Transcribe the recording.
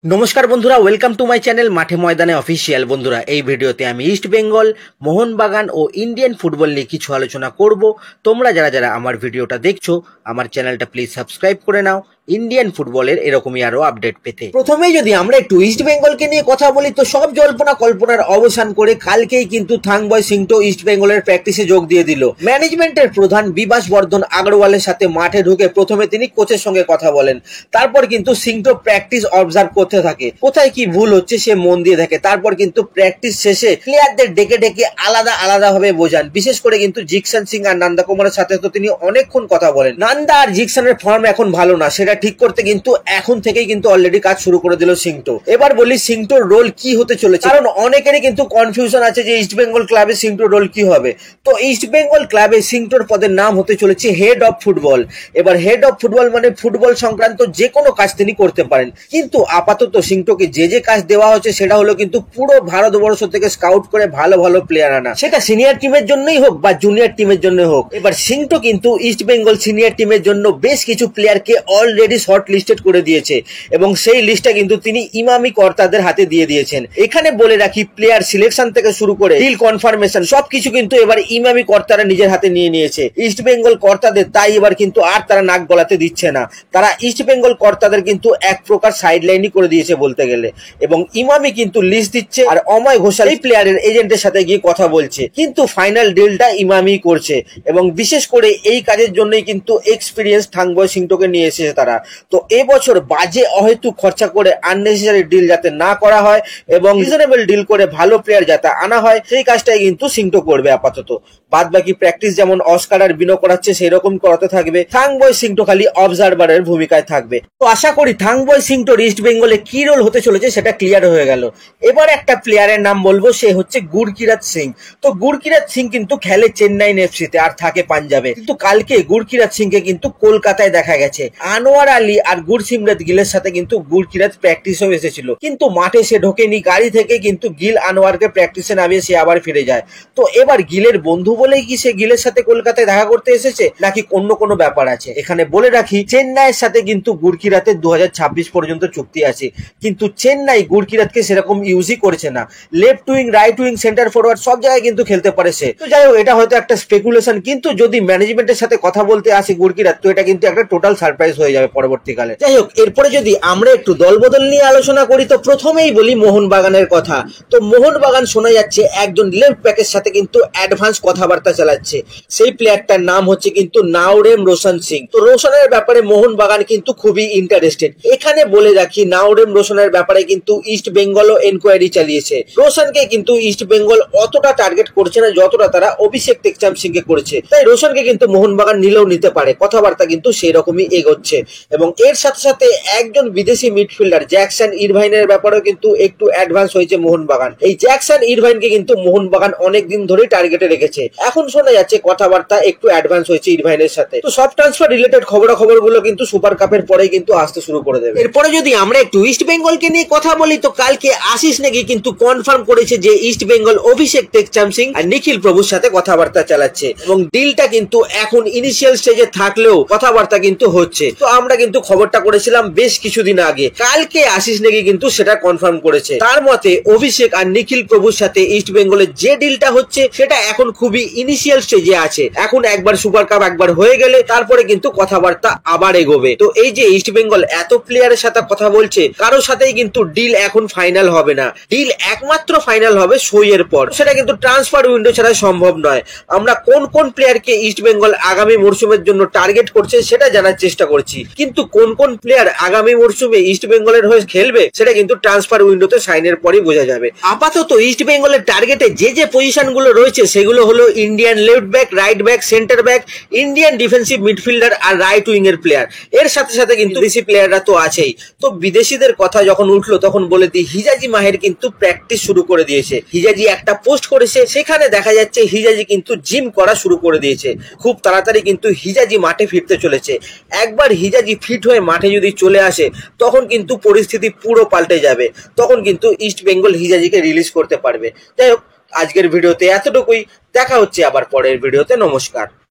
নমস্কার বন্ধুরা, welcome to my channel মাঠে ময়দানে অফিসিয়াল। বন্ধুরা, এই ভিডিওতে আমি ইস্ট বেঙ্গল, মোহনবাগান ও ইন্ডিয়ান ফুটবল নিয়ে কিছু আলোচনা করব। তোমরা যারা যারা আমার ভিডিওটা দেখছো, আমার চ্যানেলটা প্লিজ সাবস্ক্রাইব করে নাও ইন্ডিয়ান ফুটবলের এরকমই আরো আপডেট পেতে। প্রথমেই যদি আমরা একটু ইস্ট বেঙ্গলকে নিয়ে কথা বলি, তো সব জল্পনা কল্পনার অবসান করে কালকেই কিন্তু থাংবয় সিংটো ইস্ট বেঙ্গলের প্র্যাকটিসে যোগ দিয়ে দিল। ম্যানেজমেন্টের প্রধান বিবাস বর্ধন আগরওয়ালের সাথে মাঠে ঢুকে প্রথমে তিনি কোচের সঙ্গে কথা বলেন। তারপর কিন্তু সিংটো প্র্যাকটিস অবজার্ভ করতে থাকে, কোথায় কি ভুল হচ্ছে সে মন দিয়ে থাকে। তারপর কিন্তু প্র্যাকটিস শেষে প্লেয়ারদের ডেকে ডেকে আলাদা আলাদা ভাবে বোঝান। বিশেষ করে কিন্তু জিকসন সিং আর নন্দা কুমারের সাথে তো তিনি অনেকক্ষণ কথা বলেন। নন্দা আর জিকসনের ফর্ম এখন ভালো না, সেটা ঠিক করতে কিন্তু এখন থেকেই কিন্তু অলরেডি কাজ শুরু করে দিল সিংটো। এবার বলি সিংটোর রোল কি হতে চলেছে, কারণ অনেকেরই কিন্তু কনফিউশন আছে যে ইস্ট বেঙ্গল ক্লাবে সিংটোর রোল কি হবে। তো ইস্ট বেঙ্গল ক্লাবে সিংটোর পদের নাম হতে চলেছে হেড অফ ফুটবল। এবার হেড অফ ফুটবল মানে ফুটবল সংক্রান্ত যে কোনো কাজ তিনি করতে পারেন, কিন্তু আপাতত সিংটোকে যে কাজ দেওয়া হচ্ছে সেটা হলো কিন্তু পুরো ভারতবর্ষ থেকে স্কাউট করে ভালো ভালো প্লেয়ার আনা, সেটা সিনিয়র টিমের জন্যই হোক বা জুনিয়র টিমের জন্য হোক। এবার সিংটো কিন্তু ইস্ট বেঙ্গল সিনিয়র টিমের জন্য বেশ কিছু প্লেয়ারকে অলরেডি শর্ট লিস্টেড করে দিয়েছে এবং সেই লিস্টটা কিন্তু তিনি ইমামি কর্তাদের হাতে দিয়ে দিয়েছেন। এখানে বলে রাখি, প্লেয়ার সিলেকশন থেকে শুরু করে ডিল কনফার্মেশন সবকিছু কিন্তু এবার ইমামি কর্তারা নিজের হাতে নিয়ে নিয়েছে। ইস্ট বেঙ্গল কর্তাদের তাই এবার কিন্তু আর তারা নাক গলাতে দিচ্ছে না, তারা ইস্ট বেঙ্গল কর্তাদের কিন্তু এক প্রকার সাইডলাইনই করে দিয়েছে বলতে গেলে। এবং ইমামি কিন্তু লিস্ট দিচ্ছে আর অময় ঘোষাল এই প্লেয়ারের এজেন্টের সাথে গিয়ে কথা বলছে, কিন্তু ফাইনাল ডিলটা ইমামি করছে। এবং বিশেষ করে এই কাজের জন্যই কিন্তু এক্সপিরিয়েন্স থাংবয় সিংটোকে নিয়ে এসেছে তারা। তো এবছর বাজে অহেতুক খরচা করে আননেসেসারি ডিল যাতে না করা হয় এবং রিজনেবল ডিল করে ভালো প্লেয়ার যাতে আনা হয়, সেই কাজটাই কিন্তু সিংটো করবে আপাতত। বাদ বাকি প্র্যাকটিস যেমন অস্কার আর বিনো করাচ্ছে সেরকম করাতে থাকবে। থাংবয় সিংটো খালি অবজারভারের ভূমিকায় থাকবে। তো আশা করি থাংবয় সিংটোর ইস্ট বেঙ্গলে কি রোল হতে চলেছে সেটা ক্লিয়ার হয়ে গেল। এবার একটা প্লেয়ারের নাম বলবো, সে হচ্ছে গুরকিরাত সিং। তো গুরকিরাত সিং কিন্তু খেলে চেন্নাই এফসিতে আর থাকে পাঞ্জাবে, কিন্তু কালকে গুরকিরাত সিংকে কিন্তু কলকাতায় দেখা গেছে। আনোয়ার আলী আর গুরসিমরত গিলের সাথে কিন্তু গুরকিরাত প্র্যাকটিসও এসেছিল, কিন্তু মাঠে সে ঢোকেনি। গাড়ি থেকে কিন্তু গিল আনোয়ারকে প্র্যাকটিসে নামিয়ে সে আবার ফিরে যায়। তো এবার গিলের বন্ধু বলেই কি সে গিলের সাথে কলকাতায় দেখা করতে এসেছে, নাকি অন্য কোনো ব্যাপার আছে? এখানে বলে রাখি, চেন্নাইয়ের সাথে কিন্তু গুরকিরাতের 2026 পর্যন্ত চুক্তি আছে, কিন্তু চেন্নাই গুরকিরাতকে সেরকম ইউজই করেছে না। Left wing, right wing, centre forward সব জায়গায় কিন্তু খেলতে পারে সে। তো যাই হোক, এটা হয়তো একটা স্পেকুলেশন, কিন্তু যদি ম্যানেজমেন্টের সাথে কথা বলতে আসে গুরকিরাত, তো এটা কিন্তু একটা টোটাল সারপ্রাইজ হয়ে যাবে পরবর্তীকালে। যাই হোক, এরপরে যদি আমরা একটু দলবদল নিয়ে আলোচনা করি, তো প্রথমেই বলি মোহনবাগানের কথা। তো মোহনবাগান শোনা যাচ্ছে একজন লেফট ব্যাকের সাথে কিন্তু অ্যাডভান্স কথাবার্তা চালাচ্ছে। সেই প্লেয়ারটার নাম হচ্ছে কিন্তু নাওরেম রোশন সিং। তো রোশনের ব্যাপারে মোহনবাগান কিন্তু খুবই ইন্টারেস্টেড। এখানে বলে রাখি, নাওরেম রোশনের ব্যাপারে কিন্তু ইস্ট বেঙ্গলও এনকোয়ারি চালিয়েছে। রোশনকে কিন্তু ইস্ট বেঙ্গল অতটা টার্গেট করছে না যতটা তারা অভিষেক টেকচাম সিংকে করেছে। তাই রোশনকে কিন্তু মোহনবাগান নিলেও নিতে পারে, কথাবার্তা কিন্তু সেই রকমই এগোচ্ছে। এবং এর সাথে সাথে একজন বিদেশি মিডফিল্ডার জ্যাকসন ইরভাইনের ব্যাপারেও কিন্তু একটু অ্যাডভান্স হয়েছে মোহনবাগান। এই জ্যাকসন ইরভাইনকে কিন্তু মোহনবাগান অনেকদিন ধরেই টার্গেটে রেখেছে। এখন শোনা যাচ্ছে কথাবার্তা একটু অ্যাডভান্স হয়েছে ইরভাইনের সাথে। তো সব ট্রান্সফার রিলেটেড খবরাখবরগুলো কিন্তু সুপার কাপের পরেই কিন্তু আসতে শুরু করে দেবে। এরপরে যদি আমরা একটু ইস্ট বেঙ্গলকে নিয়ে কথা বলি, তো কালকে আশিস নেগি কিন্তু কনফার্ম করেছে যে ইস্ট বেঙ্গল অভিষেক টেকচাম সিং আর নিখিল প্রভুর সাথে কথাবার্তা চালাচ্ছে এবং ডিলটা কিন্তু এখন ইনিশিয়াল স্টেজে থাকলেও কথাবার্তা কিন্তু হচ্ছে। তো আমরা কিন্তু খবরটা করেছিলাম বেশ কিছুদিন আগে, কালকে আশিস নেগি কিন্তু সেটা কনফার্ম করেছে। তার মতে অভিষেক আর নিখিল প্রভুর সাথে ইস্ট বেঙ্গলের যে ডিলটা হচ্ছে সেটা এখন খুবই ইনিশিয়াল স্টেজে আছে। এখন একবার সুপার কাপ একবার হয়ে গেলে তারপরে কিন্তু কথাবার্তা আবার এগোবে। তো এই যে ইস্ট বেঙ্গল এত প্লেয়ারের সাথে কথা বলছে, কারোর সাথেই কিন্তু ডিল এখন ফাইনাল হবে না। ডিল একমাত্র ফাইনাল হবে সইয়ের পর, সেটা কিন্তু ট্রান্সফার উইন্ডো ছাড়া সম্ভব নয়। আমরা কোন কোন প্লেয়ারকে ইস্ট বেঙ্গল আগামী মরশুমের জন্য টার্গেট করছে সেটা জানার চেষ্টা করছি, কিন্তু কোন কোন প্লেয়ার আগামী মরশুমে ইস্ট বেঙ্গলের হয়ে খেলবে সেটা কিন্তু ট্রান্সফার উইন্ডোতে সাইনের পরই বোঝা যাবে। আপাতত ইস্ট বেঙ্গলের টার্গেটে যে পজিশন গুলো রয়েছে সেগুলো হলো Indian left back, right back, centre back, Indian defensive midfielder আর রাইট উইং এর প্লেয়ার। এর সাথে সাথে কিন্তু বিদেশি প্লেয়াররা তো আছেই। তো বিদেশিদের কথা যখন উঠলো তখন বলে দিই, হিজাজি মাহের কিন্তু প্র্যাকটিস শুরু করে দিয়েছে। হিজাজি একটা পোস্ট করেছে, সেখানে দেখা যাচ্ছে হিজাজি কিন্তু জিম করা শুরু করে দিয়েছে। খুব তাড়াতাড়ি কিন্তু হিজাজি মাঠে ফিরতে চলেছে। একবার হিজাজি ফিট হয়ে মাঠে যদি চলে আসে তখন কিন্তু পরিস্থিতি পুরো পাল্টে যাবে। তখন কিন্তু ইস্ট বেঙ্গল হিজাজিকে রিলিজ করতে পারবে। যাই হোক, আজকের ভিডিওতে এতটুকুই। দেখা হচ্ছে আবার পরের ভিডিওতে। নমস্কার।